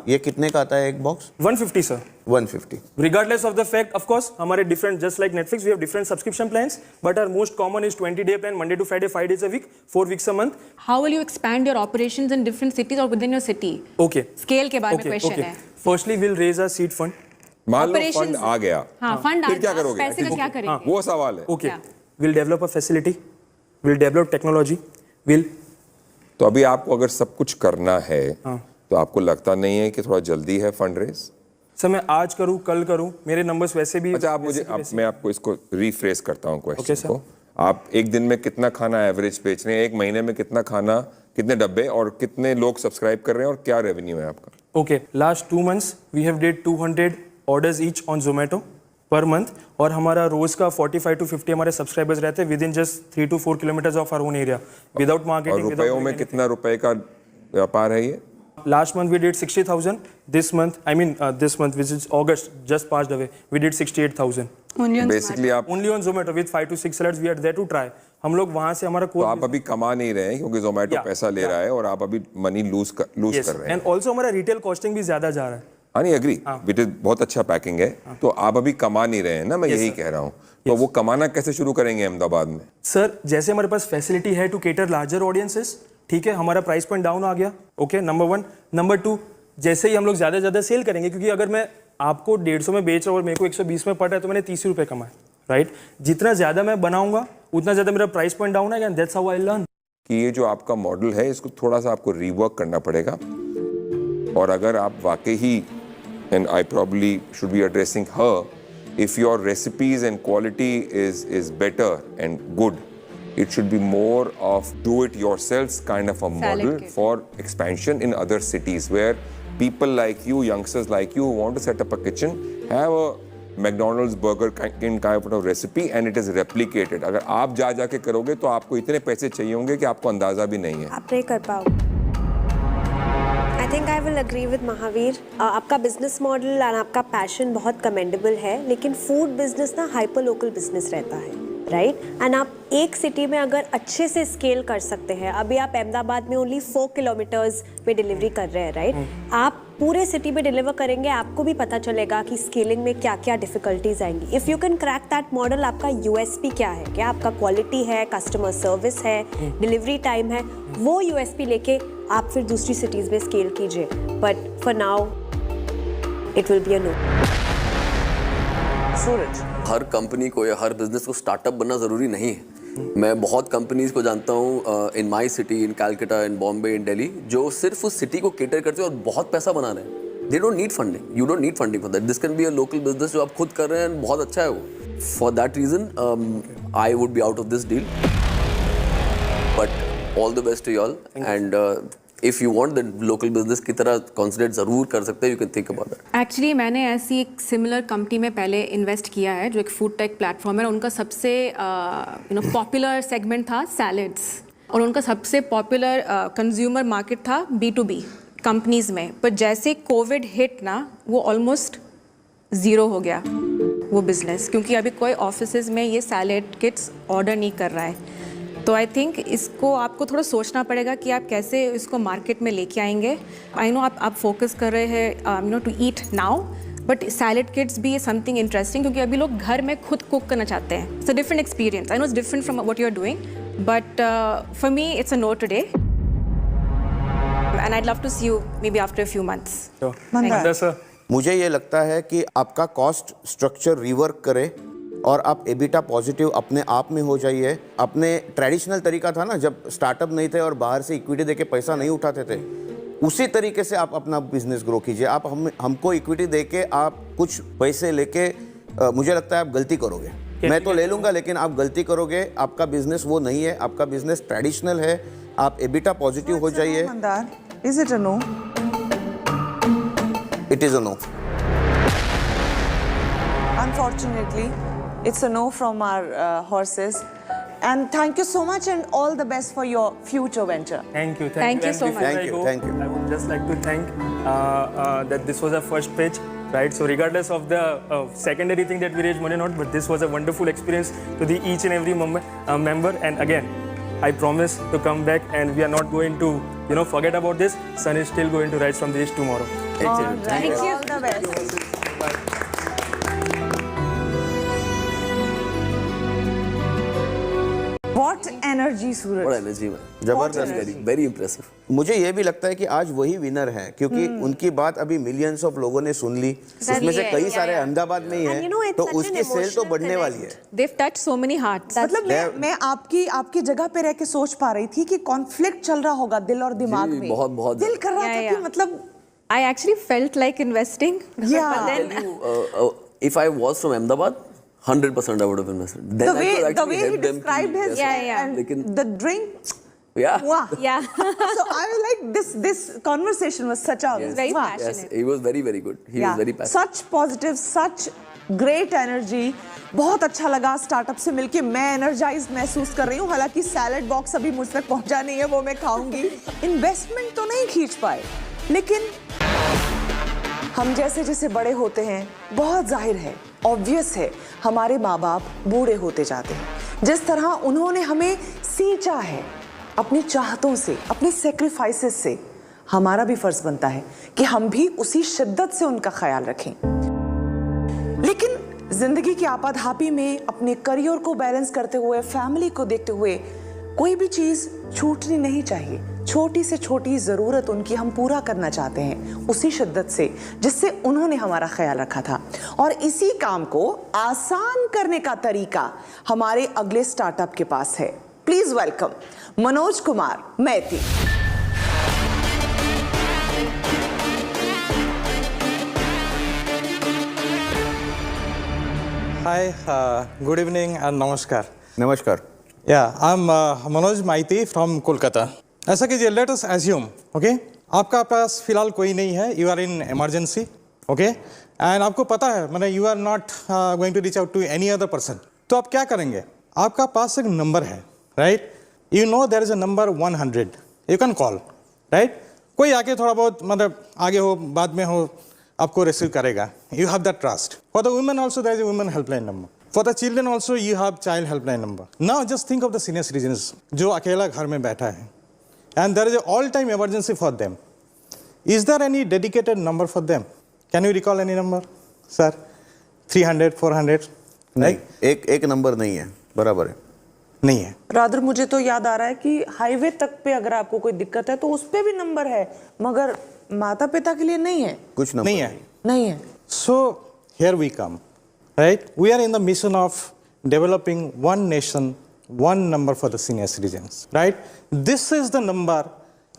S3: ये कितने का आता है एक box?
S11: 150 sir.
S3: 150.
S11: Regardless of the fact, of course, हमारे different, just like Netflix, we have different subscription plans, but our most common is 20-day plan, Monday to Friday, 5 days a week, 4 weeks a month.
S5: How will you expand your operations in different cities or within your city?
S11: Okay.
S5: Scale के बारे में question है.
S11: Firstly, we'll raise a seed fund.
S6: मान लो
S5: Operations-
S6: fund आ गया,
S5: हाँ, fund
S6: फिर क्या करोगे?
S5: पैसे का क्या करेंगे?
S6: वो सवाल है.
S11: Okay.
S5: Yeah.
S11: We'll develop a facility. We'll develop technology. We'll.
S6: तो अभी आपको अगर सब कुछ करना है तो आपको लगता नहीं है कि थोड़ा जल्दी है फंड रेज?
S11: सर मैं आज करूँ कल करूँ, मेरे नंबर्स वैसे भी.
S6: अच्छा, आप मुझे मैं आपको इसको रीफ्रेस करता हूँ
S11: Okay,
S6: क्वेश्चन
S11: sir.
S6: को. आप एक दिन में कितना खाना एवरेज बेच रहे हैं, एक महीने में कितना खाना, कितने डब्बे और कितने लोग सब्सक्राइब कर रहे हैं और क्या रेवेन्यू है आपका?
S11: Okay. Last 2 months we have did 200 orders each on Zomato per month, और हमारा रोज का 45 to 50 हमारे सब्सक्राइबर्स रहते हैं within just 3 to 4 kilometers of our own area without
S6: और
S11: मार्केटिंग.
S6: रुपयों में कितना रुपए का व्यापार है ये?
S11: Last month we did 60,000. This month, this month, which is August, just passed away, we did 68,000.
S6: Basically आप
S11: Only on Zomato with 5 to 6 salads. We are there to try. हम लोग वहाँ से हमारा
S6: तो आप अभी कमा नहीं रहे हैं क्योंकि जोमेटो पैसा ले रहा है और आप अभी मनी लूज कर रहे हैं.
S11: एंड ऑल्सो हमारा रिटेल कॉस्टिंग भी ज्यादा जा रहा है.
S6: हाँ नहीं, एग्री, इट इज बहुत अच्छा पैकिंग है. तो आप अभी कमा नहीं रहे हैं ना, मैं यही कह रहा हूँ. तो वो कमाना कैसे शुरू करेंगे अहमदाबाद में?
S11: सर जैसे हमारे पास फैसिलिटी है टू केटर लार्जर ऑडियंसेस, ठीक है, हमारा प्राइस पॉइंट डाउन आ गया. Okay, number 1. नंबर 2, जैसे ही हम लोग ज्यादा सेल करेंगे, क्योंकि अगर मैं आपको 150 में बेच रहा हूँ और मेरे को 120 में पड़ रहा है तो मैंने 30 रुपये कमाए, राइट? जितना ज्यादा मैं बनाऊंगा उतना ज्यादा मेरा प्राइस पॉइंट डाउन आएगा. And that's how I learn
S6: कि ये जो आपका मॉडल है इसको थोड़ा सा आपको रीवर्क करना पड़ेगा. और अगर आप वाकई ही, and I probably should be addressing her, if your recipes and quality is better and good, it should be more of do-it-yourself kind of a model for expansion in other cities where people like you, youngsters like you, who want to set up a kitchen, have a McDonald's burger kind of recipe and it is replicated. अगर आप जा के करोगे तो आपको इतने पैसे चाहिए होंगे कि आपको अंदाजा भी नहीं है.
S8: आप नहीं कर पाओगे. I think I will agree with Mahavir. आपका बिजनेस मॉडल और आपका पैशन बहुत कमेंडेबल है, लेकिन फूड बिजनेस ना हाइपर लोकल बिजनेस रहता है, राइट? एंड आप एक सिटी में अगर अच्छे से स्केल कर सकते हैं, अभी आप अहमदाबाद में ओनली 4 किलोमीटर्स में डिलीवरी कर रहे हैं, राइट? आप पूरे सिटी में डिलीवर करेंगे, आपको भी पता चलेगा कि स्केलिंग में क्या क्या डिफिकल्टीज आएंगी. If you can crack that model, आपका यूएसपी क्या है? क्या आपका क्वालिटी है, कस्टमर सर्विस है, डिलीवरी टाइम है? वो यूएसपी लेके आप फिर दूसरी सिटीज़ में स्केल कीजिए. But for now it will be a no.
S1: Suraj,
S4: हर कंपनी को या हर बिजनेस को स्टार्टअप बनना ज़रूरी नहीं है. मैं बहुत कंपनीज को जानता हूँ इन माई सिटी, इन कैलकाटा, इन बॉम्बे, इन दिल्ली, जो सिर्फ उस सिटी को केटर करते हैं और बहुत पैसा बना रहे हैं. They don't need funding. You don't need funding for that. This can be a local business जो आप खुद कर रहे हैं, बहुत अच्छा है वो. For that reason I would be out of this deal. But all the best to you all. And if you want the local business की तरह कंसिडर ज़रूर कर सकते हैं. You can think about that.
S5: Actually मैंने ऐसी एक similar company में पहले इन्वेस्ट किया है जो एक फूड टेक प्लेटफॉर्म है. उनका सबसे पॉपुलर सेगमेंट था सैलड्स, और उनका सबसे पॉपुलर कंज्यूमर मार्केट था B2B कंपनीज में. पर जैसे कोविड हिट ना, वो ऑलमोस्ट ज़ीरो हो गया वो बिज़नेस, क्योंकि अभी कोई ऑफिसेज में ये सैलड किट्स ऑर्डर नहीं कर रहा है. तो आई थिंक इसको आपको थोड़ा सोचना पड़ेगा कि आप कैसे इसको मार्केट में लेके आएंगे. आई नो आप फोकस कर रहे हैं to eat now, but salad kits भी समथिंग इंटरेस्टिंग, क्योंकि अभी लोग घर में खुद कुक करना चाहते हैं. It's a different experience. I know it's different from what you are doing, but for me it's a no today, and I'd love to see you maybe after a few months.
S11: Mandar sir,
S3: मुझे ये लगता है कि आपका cost structure rework करे और आप EBITDA positive अपने आप में हो जाइए. अपने ट्रेडिशनल तरीका था ना, जब स्टार्टअप नहीं थे और बाहर से इक्विटी देके पैसा नहीं उठाते थे, उसी तरीके से आप अपना बिजनेस ग्रो कीजिए. आप हमको इक्विटी देके आप कुछ पैसे लेके मुझे लगता है आप गलती करोगे. मैं तो ले लूँगा, लेकिन आप गलती करोगे. आपका बिजनेस वो नहीं है. आपका बिजनेस ट्रेडिशनल है. आप एबिटा पॉजिटिव हो जाइए.
S1: Mandar, is it a no?
S3: It is a no.
S1: Unfortunately, it's a no from our horses. And thank you so much, and all the best for your future venture.
S11: thank you.
S5: Thank you so
S11: And before
S5: much.
S11: I go,
S3: Thank you.
S11: I would just like to thank that this was our first pitch, right? So regardless of the secondary thing that we raised money or not, but this was a wonderful experience to the each and every member. And again, I promise to come back, and we are not going to forget about this. Sun is still going to rise from the east tomorrow.
S1: All right. All the best. What energy, Suraj.
S4: और energy में
S3: जबरदस्त.
S4: Very impressive.
S3: मुझे ये भी लगता है कि आज वही विनर है, क्योंकि उनकी बात अभी मिलियंस ऑफ लोगों ने सुन ली. उसमें से कई सारे अहमदाबाद में ही
S8: And you know,
S3: हैं,
S8: it's
S3: तो
S8: such an
S3: उसकी सेल तो
S8: emotional
S3: बढ़ने वाली है.
S5: They've touched so many hearts.
S1: मतलब मैं आपकी जगह पे रह के सोच पा रही थी कि कॉन्फ्लिक्ट चल रहा होगा दिल और दिमाग
S4: जी,
S1: में.
S4: बहुत
S1: दिल कर रहा था
S5: Yeah,
S1: कि
S5: yeah.
S1: मतलब
S5: I actually felt like investing.
S1: Yeah.
S5: But then
S4: If I was from Ahmedabad, 100% I would have invested. Then
S1: the
S4: I could
S1: way
S4: actually
S1: he
S4: help them.
S1: described his
S5: Yeah.
S1: and
S4: लेकिन-
S1: the drink.
S4: Yeah.
S1: Wow.
S5: yeah.
S1: So I was like this conversation was such a
S5: Very
S1: wow.
S5: passionate.
S4: Yes, he was very, very good. He was very passionate.
S1: Such positive, such great energy. बहुत अच्छा लगा startup से मिलके. मैं energise महसूस कर रही हूँ. हालांकि सैलड बॉक्स अभी मुझ तक पहुंचा नहीं है, वो मैं खाऊंगी. इन्वेस्टमेंट तो नहीं खींच पाए, लेकिन हम जैसे जैसे बड़े होते हैं, बहुत जाहिर है, ऑब्वियस है, हमारे माँ बाप बूढ़े होते जाते हैं. जिस तरह उन्होंने हमें सींचा है अपनी चाहतों से, अपने सेक्रीफाइसेस से, हमारा भी फर्ज बनता है कि हम भी उसी शिद्दत से उनका ख्याल रखें. लेकिन जिंदगी की आपाधापी में अपने करियर को बैलेंस करते हुए, फैमिली को देखते हुए, कोई भी चीज छूटनी नहीं चाहिए. छोटी से छोटी जरूरत उनकी हम पूरा करना चाहते हैं उसी शिद्दत से जिससे उन्होंने हमारा ख्याल रखा था. और इसी काम को आसान करने का तरीका हमारे अगले स्टार्टअप के पास है. Please welcome Manoj Kumar Maity.
S12: Hi, good evening and namaskar.
S3: नमस्कार.
S12: Yeah, I'm Manoj Maiti from Kolkata. ऐसा कीजिए, let us assume, okay? आपका पास फिलहाल कोई नहीं है, you are in emergency, okay? And आपको पता है, मैंने you are not going to reach out to any other person. तो आप क्या करेंगे? आपका पास एक नंबर है, right? You know there is a number 100. You can call, right? कोई आके थोड़ा बहुत मतलब आगे हो, बाद में हो, आपको रिसीव करेगा. You have that trust. For the women also there is a women helpline number. For the children also you have child helpline number. Now just think of the senior citizens जो अकेला घर में बैठा है. And there is an all-time emergency for them. Is there any dedicated number for them? Can you recall any number, sir? 300, 400?
S3: नहीं, एक number नहीं है, बराबर है.
S12: नहीं है.
S1: रादर मुझे तो याद आ रहा है कि हाईवे तक पे अगर आपको कोई दिक्कत है तो उस पे भी नंबर है, मगर माता पिता के लिए नहीं है.
S3: कुछ नंबर
S1: नहीं है.
S12: So here we come, right? We are in the mission of developing one nation, one number for the senior citizens, right? This is the number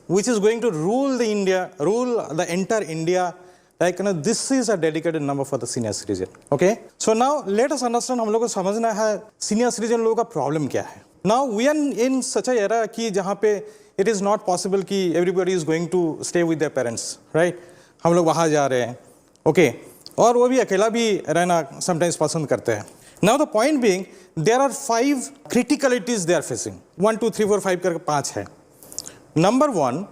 S12: which is going to rule the entire India. Like, this is a dedicated number for the senior citizen. Okay? So now let us understand, हम लोग को समझना है senior citizen लोगों का problem क्या है. Now we are in such a era कि जहाँ पे it is not possible कि everybody is going to stay with their parents, right? हम लोग वहाँ जा रहे हैं. Okay? और वो भी अकेला भी रहना sometimes पसंद करते हैं. Now the point being, there are 5 criticalities they are facing. 1, 2, 3, 4, 5 करके 5 है. Number 1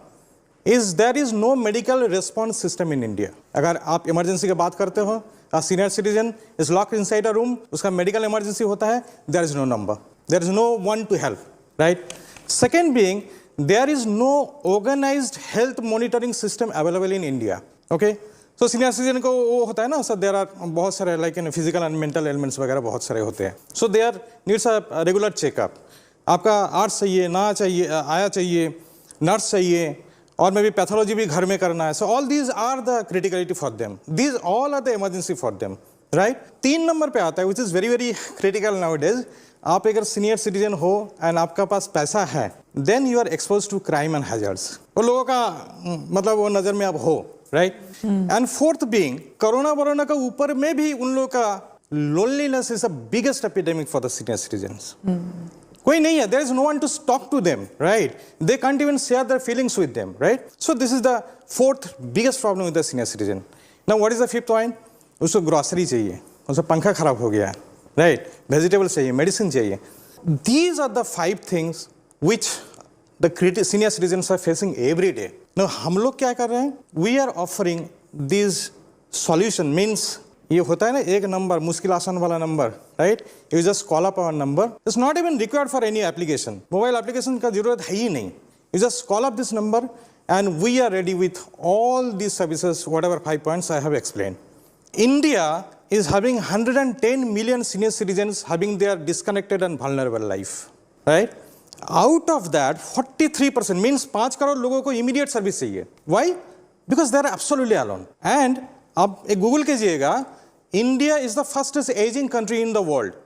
S12: is there is no medical response system in India. अगर आप इमरजेंसी की बात करते हो, a senior citizen is locked inside a room, उसका medical emergency होता है, there is no number. There is no one to help, right? Second being, there is no organized health monitoring system available in India. Okay? So senior citizen को वो होता है ना, so there are बहुत सारे like in physical and mental ailments वगैरह बहुत सारे होते हैं. So there needs a regular checkup. आपका आर्ट्स चाहिए, ना चाहिए, आया चाहिए, नर्स चाहिए, और मे भी पैथोलॉजी भी घर में करना है. So all these are the criticality for them. These all are the emergency for them, right? 3 number पे आता है which is very very critical nowadays. आप अगर सीनियर सिटीजन हो एंड आपका पास पैसा है, then you are expose to crime and hazards. वो लोगों का मतलब वो नज़र में आप हो, right? And fourth being, corona का ऊपर में भी उन लोगों का loneliness is the biggest epidemic for the senior citizens. कोई नहीं है, there is no one to talk to them, right? They can't even share their feelings with them, right? So this is the 4th biggest problem with the senior citizen. Now what is the 5th point? उसको grocery चाहिए, उसका पंखा खराब हो गया है, right? Vegetables चाहिए, medicine चाहिए. These are the 5 things which the senior citizens are facing every day. Now हम लोग क्या कर रहे हैं? We are offering these solution, means ये होता है ना एक नंबर, मुश्किल आसान वाला number, right? You just call up our number. It's not even required for any application. Mobile application का जरूरत है ही नहीं. You just call up this number and we are ready with all these services, what ever 5 points I have explained. India is having 110 million senior citizens having their disconnected and vulnerable life, right? Out of that, 43% means 5 crore लोगों को immediate service चाहिए. Why? Because they are absolutely alone. And आप एक Google कीजिएगा, India is the fastest aging country in the world.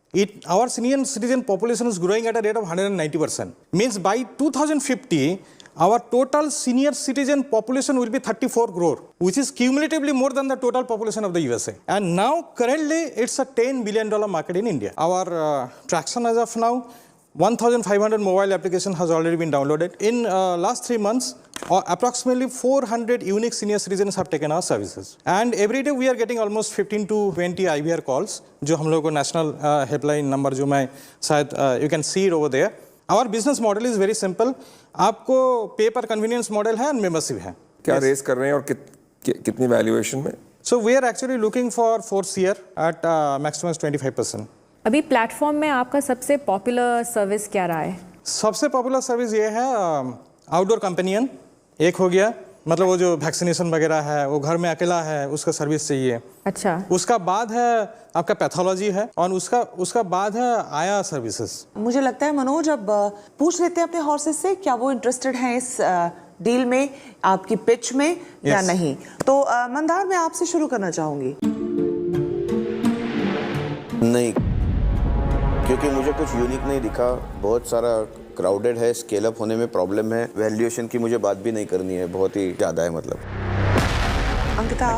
S12: Our senior citizen population is growing at a rate of 190%. Means by 2050, our total senior citizen population will be 34 crore, which is cumulatively more than the total population of the USA. And now, currently, it's a $10 billion market in India. Our traction as of now, 1,500 mobile application has already been downloaded. In last 3 months, approximately 400 unique senior citizens have taken our services. And every day we are getting almost 15 to 20 IVR calls, जो हम लोगों को national helpline number जो मैं शायद you can see it over there. Our business model is very simple. आपको pay per convenience model है and membership है.
S6: क्या रेस कर रहे हैं और कितनी वैल्यूएशन में?
S12: So we are actually looking for 4th year at maximum 25%.
S5: अभी प्लेटफॉर्म में आपका सबसे पॉपुलर सर्विस क्या रहा है?
S12: सबसे पॉपुलर सर्विस ये है आउटडोर कंपेनियन. एक हो गया, मतलब वो जो वैक्सीनेशन वगैरह है, वो घर में अकेला है, उसका सर्विस चाहिए.
S5: अच्छा.
S12: उसका बाद है आपका पैथोलॉजी है, और उसका बाद है आया सर्विसेज.
S1: मुझे लगता है मनोज, अब पूछ लेते हैं अपने हॉर्सेस से क्या वो इंटरेस्टेड हैं इस डील में, आपकी पिच में या नहीं. तो मंदार, मैं आपसे शुरू करना चाहूंगी.
S3: नहीं, क्योंकि मुझे कुछ यूनिक नहीं दिखा. बहुत सारा क्राउडेड है, स्केल अप होने में प्रॉब्लम है, वैल्यूएशन की मुझे बात भी नहीं करनी है, बहुत ही ज़्यादा है मतलब.
S1: अंकिता,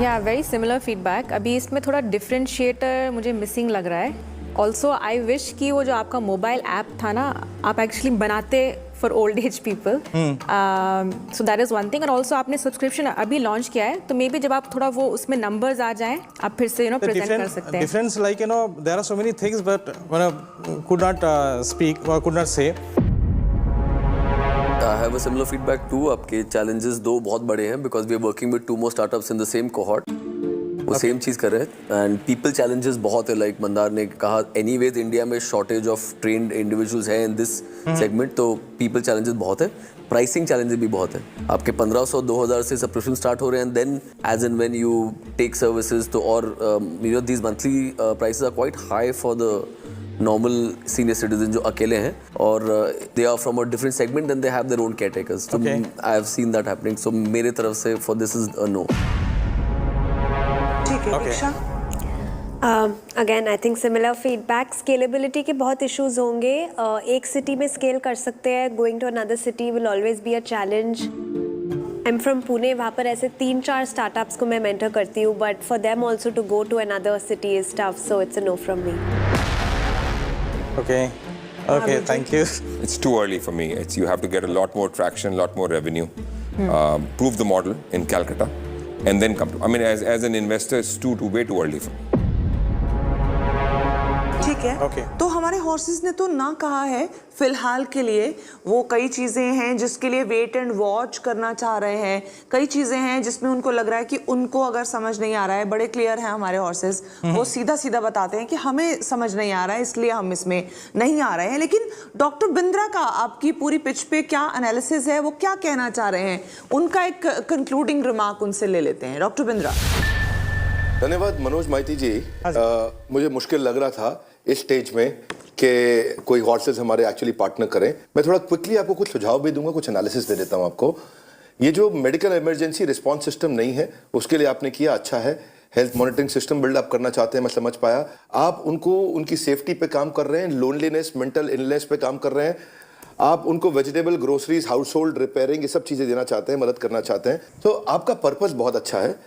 S5: या वेरी सिमिलर फीडबैक. अभी इसमें थोड़ा डिफरेंशिएटर मुझे मिसिंग लग रहा है. ऑल्सो आई विश कि वो जो आपका मोबाइल ऐप था ना, आप एक्चुअली बनाते for old age people. So that is one thing. And also आपने सब्सक्रिप्शन अभी लॉन्च किया है, तो मे बी जब आप थोड़ा वो उसमें नंबर्स आ जाएं, आप फिर से प्रेजेंट कर सकते हैं.
S12: Difference, like there are so many things, but could not speak or could not say.
S4: I have a similar feedback too. आपके challenges दो बहुत बड़े हैं because we are working with 2 more startups in the same cohort. वो same चीज़ कर रहे हैं and people challenges बहुत है. लाइक मंदार ने कहा एनीवेज इंडिया में शॉर्टेज ऑफ ट्रेन्ड इंडिविजुअल्स है इन दिस सेगमेंट, तो पीपल चैलेंजेस बहुत है. प्राइसिंग चैलेंजेस भी बहुत है. आपके 1500-2000 से सब्सक्रिप्शन स्टार्ट हो रहे हैं, then as and when you take services तो और these monthly prices are quite high for the normal senior citizen जो अकेले हैं, और they are from a different segment, then they have their own caretakers. So I have seen that happening. So मेरे तरफ से for this is a no.
S1: ठीक है Diksha.
S8: Again I think similar feedback. Scalability के बहुत issues होंगे. एक city में स्केल कर सकते हैं, going to another city will always be a challenge. I am from Pune. वहाँ पर ऐसे 3-4 स्टार्टअप्स को मैं मेंटर करती हूँ, but for them also to go to another city is tough. So it's a no from me.
S12: Okay, thank you.
S6: It's too early for me. You have to get a lot more traction, lot more revenue, prove the model in Calcutta, and then come to. I mean, as an investor, it's way too early for me.
S1: ठीक है. तो हमारे horses ने तो ना कहा है फिलहाल के लिए. वो कई चीजें हैं जिसके लिए वेट एंड वॉच करना चाह रहे हैं. कई चीजें हैं जिसमें उनको लग रहा है कि उनको अगर समझ नहीं आ रहा है. बड़े क्लियर हैं हमारे हॉर्सेस. वो सीधा सीधा बताते हैं कि हमें समझ नहीं आ रहा है, इसलिए हम इसमें नहीं आ रहे हैं. लेकिन डॉक्टर बिंद्रा का आपकी पूरी पिच पे क्या एनालिसिस है, वो क्या कहना चाह रहे हैं, उनका एक कंक्लूडिंग रिमार्क उनसे ले लेते हैं. डॉक्टर बिंद्रा.
S7: धन्यवाद मनोज माइती जी. मुझे मुश्किल लग रहा था इस स्टेज में कि कोई हॉर्सेस हमारे एक्चुअली पार्टनर करें. मैं थोड़ा क्विकली आपको कुछ सुझाव भी दूंगा, कुछ एनालिसिस दे देता हूं आपको. ये जो मेडिकल इमरजेंसी रिस्पॉन्स सिस्टम नहीं है, उसके लिए आपने किया अच्छा है. हेल्थ मॉनिटरिंग सिस्टम बिल्डअप करना चाहते हैं, मैं समझ पाया. आप उनको उनकी सेफ्टी पे काम कर रहे हैं, लोनलीनेस, मेंटल इलनेस पे काम कर रहे हैं. आप उनको vegetable, groceries, house hold repairing, ये सब चीज़ें देना चाहते हैं, मदद करना चाहते हैं. तो आपका पर्पस बहुत अच्छा है.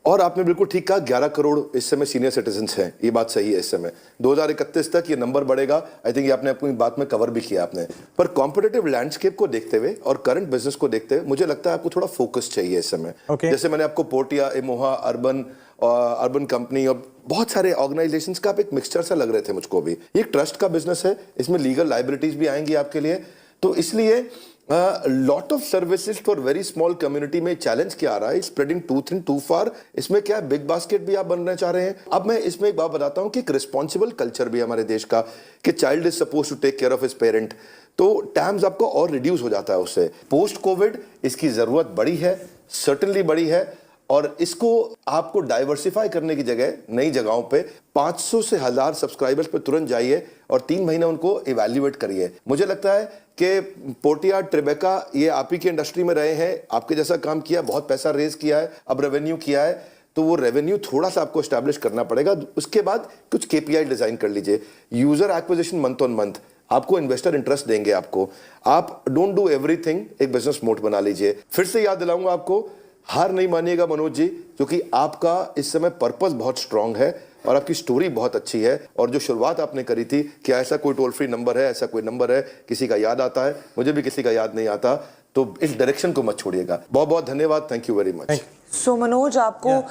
S7: और आपने बिल्कुल ठीक कहा, 11 करोड़ इस समय सीनियर सिटीजन्स हैं. ये बात सही है. इस समय 2031 तक ये नंबर बढ़ेगा. आई थिंक ये आपने अपनी बात में कवर भी किया आपने. पर कॉम्पिटिटिव लैंडस्केप को देखते हुए और करंट बिजनेस को देखते हुए मुझे लगता है आपको थोड़ा फोकस चाहिए इस समय. जैसे मैंने आपको पोर्टिया, इमोहा, अर्बन कंपनी और बहुत सारे ऑर्गेनाइजेशंस का आप एक मिक्सचर सा लग रहे थे मुझको भी. ये एक ट्रस्ट का बिजनेस है, इसमें लीगल लाइबिलिटीज भी आएंगी आपके लिए. तो इसलिए lot of services for very small community में चैलेंज क्या आ रहा है, स्प्रेडिंग टू थिन टू फार. इसमें क्या बिग बास्केट भी आप बनना चाह रहे हैं. अब मैं इसमें एक बात बताता हूं कि एक रिस्पॉन्सिबल कल्चर भी हमारे देश का, कि child is suppose to take care of his parent. तो टैम्स आपको और रिड्यूस हो जाता है उससे. पोस्ट कोविड इसकी जरूरत बड़ी है, सर्टेनली बड़ी है. और इसको आपको डाइवर्सिफाई करने की जगह नई जगहों पे 500 से 1000 सब्सक्राइबर्स पे तुरंत जाइए और 3 महीने उनको इवैल्यूएट करिए. मुझे लगता है कि पोर्टिया, ट्रिबेका, ये आप ही की इंडस्ट्री में रहे हैं, आपके जैसा काम किया, बहुत पैसा रेज किया है, अब रेवेन्यू किया है. तो वो रेवेन्यू थोड़ा सा आपको एस्टैब्लिश करना पड़ेगा. उसके बाद कुछ केपीआई डिजाइन कर लीजिए. User acquisition month on month, आपको इन्वेस्टर इंटरेस्ट देंगे. आपको आप डोंट डू एवरीथिंग, एक बिजनेस मोड बना लीजिए. फिर से याद दिलाऊंगा आपको, हार नहीं मानिएगा मनोज जी, क्योंकि आपका इस समय पर्पस बहुत स्ट्रांग है और आपकी स्टोरी बहुत अच्छी है. और जो शुरुआत आपने करी थी कि ऐसा कोई टोल फ्री नंबर है, ऐसा कोई नंबर है, किसी का याद आता है, मुझे भी किसी का याद नहीं आता. तो इस डायरेक्शन को मत छोड़िएगा. बहुत बहुत धन्यवाद. Thank you very much.
S1: So Manoj, आपको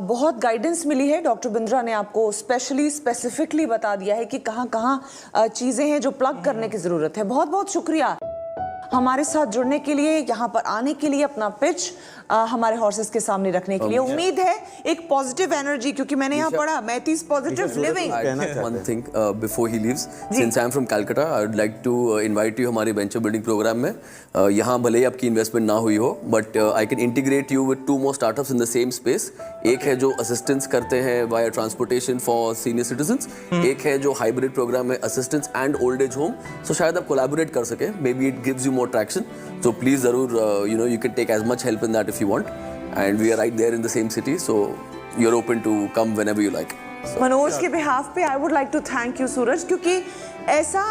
S1: बहुत गाइडेंस मिली है. डॉक्टर बिंद्रा ने आपको स्पेसिफिकली बता दिया है कि कहाँ चीजें हैं जो प्लग करने की जरूरत है. बहुत बहुत शुक्रिया हमारे साथ जुड़ने के लिए, यहाँ पर आने के लिए, अपना पिच हमारे हॉर्सेस के सामने रखने के लिए. उम्मीद है एक पॉजिटिव एनर्जी, क्योंकि मैंने यहाँ पढ़ा मैथीज positive living.
S4: One thing before he leaves, since I am from Calcutta, I would like to invite you हमारे वेंचर बिल्डिंग प्रोग्राम में. यहाँ भले ही आपकी इन्वेस्टमेंट ना हुई हो, but I can integrate you with 2 more startups in the same space. एक है जो असिस्टेंस करते हैं via transportation for senior citizens, एक है जो हाइब्रिड प्रोग्राम है assistance and old age home. So शायद आप कोलैबोरेट कर सके. Maybe it gives you more traction. So please zarur, you can take as much help in that if you want. And we are right there in the same city. So you're open to come whenever you like.
S1: Manoj के behalf पे I would like to thank you Suraj, क्योंकि ऐसा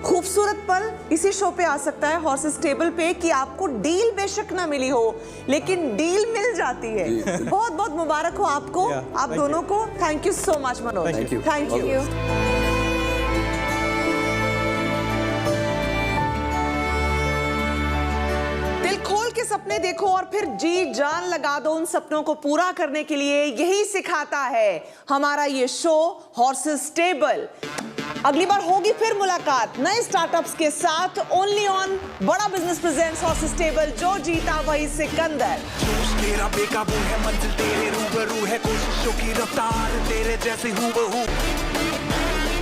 S1: खूबसूरत पल इसी show पे आ सकता है हॉर्सेस टेबल पे कि आपको डील बेशक ना मिली हो लेकिन डील मिल जाती है। बहुत बहुत मुबारक हो आपको, आप दोनों को। Thank you so much Manoj. Thank you. दिल खोल के सपने देखो और फिर जी जान लगा दो उन सपनों को पूरा करने के लिए। यही सिखाता है हमारा ये शो हॉर्सेस टेबल। अगली बार होगी फिर मुलाकात नए स्टार्टअप्स के साथ, ओनली ऑन बड़ा बिजनेस प्रेजेंट्स हॉर्सेस टेबल। जो जीता वही सिकंदर।
S9: जोश तेरा बेकाबू है, मंजिल तेरे रूबरू है, कोशिशों की रफ्तार तेरे जैसे हूबहू।